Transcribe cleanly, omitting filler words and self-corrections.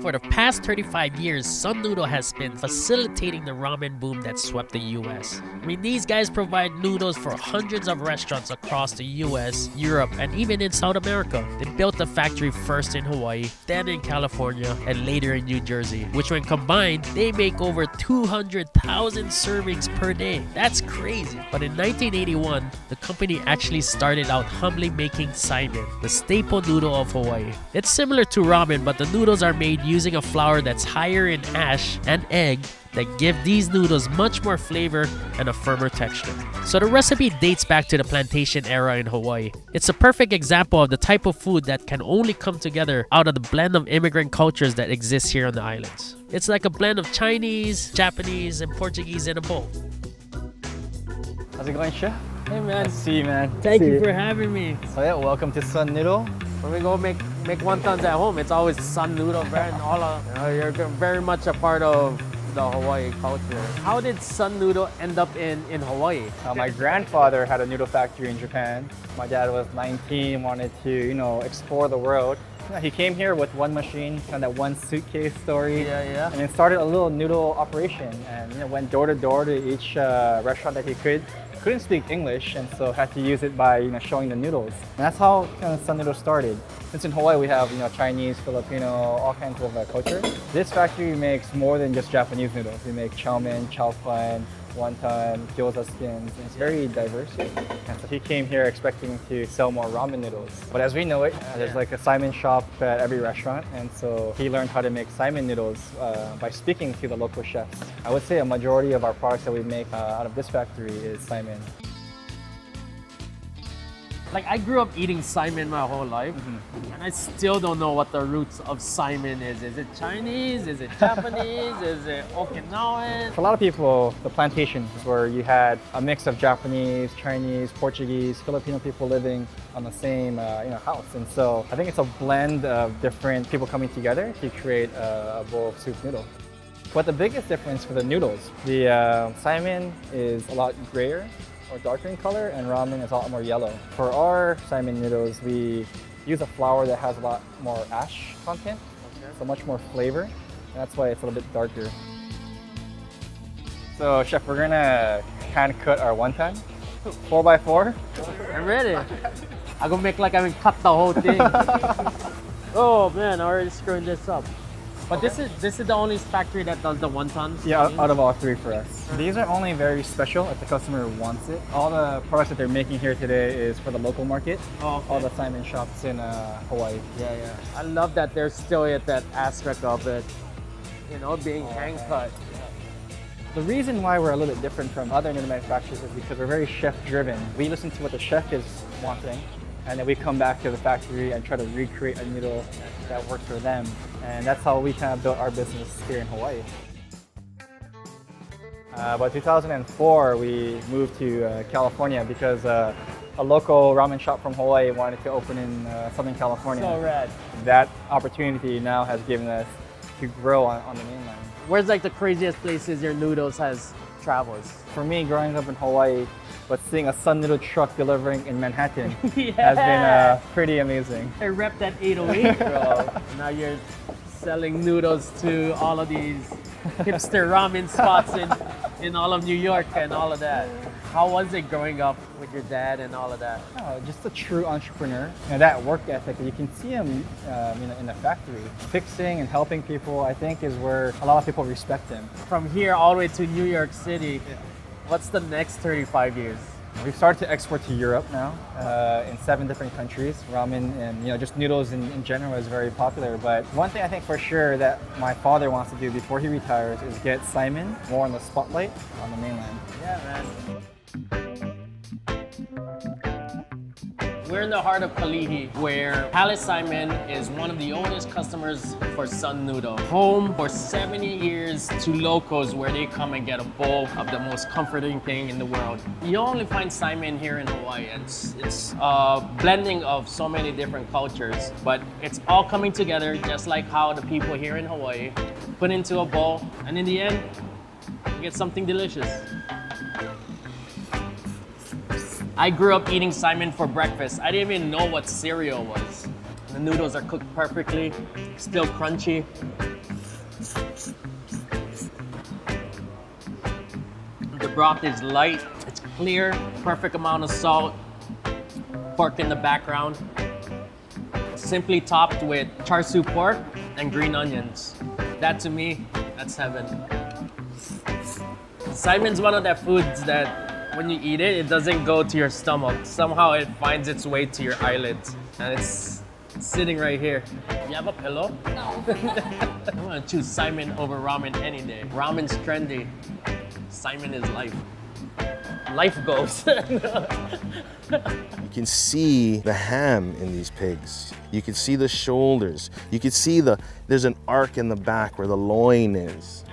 For the past 35 years, Sun Noodle has been facilitating the ramen boom that swept the US. I mean, these guys provide noodles for hundreds of restaurants across the US, Europe, and even in South America. They built the factory first in Hawaii, then in California, and later in New Jersey, which when combined, they make over 200,000 servings per day. That's crazy. But in 1981, the company actually started out humbly making Saimin, the staple noodle of Hawaii. It's similar to ramen, but the noodles are made using a flour that's higher in ash and egg that give these noodles much more flavor and a firmer texture. So the recipe dates back to the plantation era in Hawaii. It's a perfect example of the type of food that can only come together out of the blend of immigrant cultures that exists here on the islands. It's like a blend of Chinese, Japanese, and Portuguese in a bowl. How's it going, Chef? Hey man. Nice to see you, man. Thank you for having me. So yeah, welcome to Sun Noodle. When we go make wontons at home, it's always Sun Noodle brand. You're very much a part of the Hawaii culture. How did Sun Noodle end up in Hawaii? My grandfather had a noodle factory in Japan. My dad was 19, wanted to, explore the world. He came here with one machine, kind of that one suitcase story. Yeah. And then started a little noodle operation and went door to door to each restaurant that he could. Couldn't speak English, and so had to use it by showing the noodles. And that's how Sun Noodle started. Since in Hawaii we have Chinese, Filipino, all kinds of culture. This factory makes more than just Japanese noodles. We make chow mein, chow fun, wonton, gyoza skins. It's very diverse. And so he came here expecting to sell more ramen noodles. But as we know it, there's like a Saimin shop at every restaurant. And so he learned how to make Saimin noodles by speaking to the local chefs. I would say a majority of our products that we make out of this factory is Saimin. Like, I grew up eating Saimin my whole life, and I still don't know what the roots of Saimin is. Is it Chinese? Is it Japanese? Is it Okinawan? For a lot of people, the plantation is where you had a mix of Japanese, Chinese, Portuguese, Filipino people living on the same house. And so I think it's a blend of different people coming together to create a bowl of soup noodle. But the biggest difference for the noodles, the Saimin is a lot grayer or darker in color, and ramen is a lot more yellow. For our Saimin noodles, we use a flour that has a lot more ash content, so much more flavor, and that's why it's a little bit darker. So, Chef, we're gonna hand cut our wonton, 4x4. I'm ready. I'm gonna make like I cut the whole thing. Oh man, I already screwing this up. But this is the only factory that does the wontons? Yeah, out of all three for us. These are only very special if the customer wants it. All the products that they're making here today is for the local market. Oh, okay. All the Saimin shops in Hawaii. Yeah. I love that there's still at that aspect of it, being hand cut. The reason why we're a little bit different from other noodle manufacturers is because we're very chef driven. We listen to what the chef is wanting, and then we come back to the factory and try to recreate a noodle that works for them. And that's how we kind of built our business here in Hawaii. By 2004, we moved to California because a local ramen shop from Hawaii wanted to open in Southern California. So rad. That opportunity now has given us to grow on the mainland. Where's like the craziest places your noodles has traveled? For me, growing up in Hawaii, but seeing a Sun Noodle truck delivering in Manhattan Yeah. has been pretty amazing. I repped that 808, bro. Now you're selling noodles to all of these hipster ramen spots in all of New York and all of that. How was it growing up with your dad and all of that? Oh, just a true entrepreneur. That work ethic, you can see him in the factory. Fixing and helping people, I think, is where a lot of people respect him. From here all the way to New York City, what's the next 35 years? We've started to export to Europe now, in 7 different countries. Ramen and just noodles in general is very popular. But one thing I think for sure that my father wants to do before he retires is get Saimin more in the spotlight on the mainland. Yeah, man. We're in the heart of Kalihi, where Palace Saimin is one of the oldest customers for Sun Noodle. Home for 70 years to locals where they come and get a bowl of the most comforting thing in the world. You only find Saimin here in Hawaii. It's a blending of so many different cultures, but it's all coming together just like how the people here in Hawaii put into a bowl, and in the end, you get something delicious. I grew up eating Saimin for breakfast. I didn't even know what cereal was. The noodles are cooked perfectly, still crunchy. The broth is light, it's clear, perfect amount of salt, pork in the background. Simply topped with char siu pork and green onions. That to me, that's heaven. Saimin's one of the foods that when you eat it, it doesn't go to your stomach. Somehow it finds its way to your eyelids. And it's sitting right here. You have a pillow? No. I'm gonna choose Saimin over ramen any day. Ramen's trendy. Saimin is life. Life goes. You can see the ham in these pigs. You can see the shoulders. You can see there's an arc in the back where the loin is.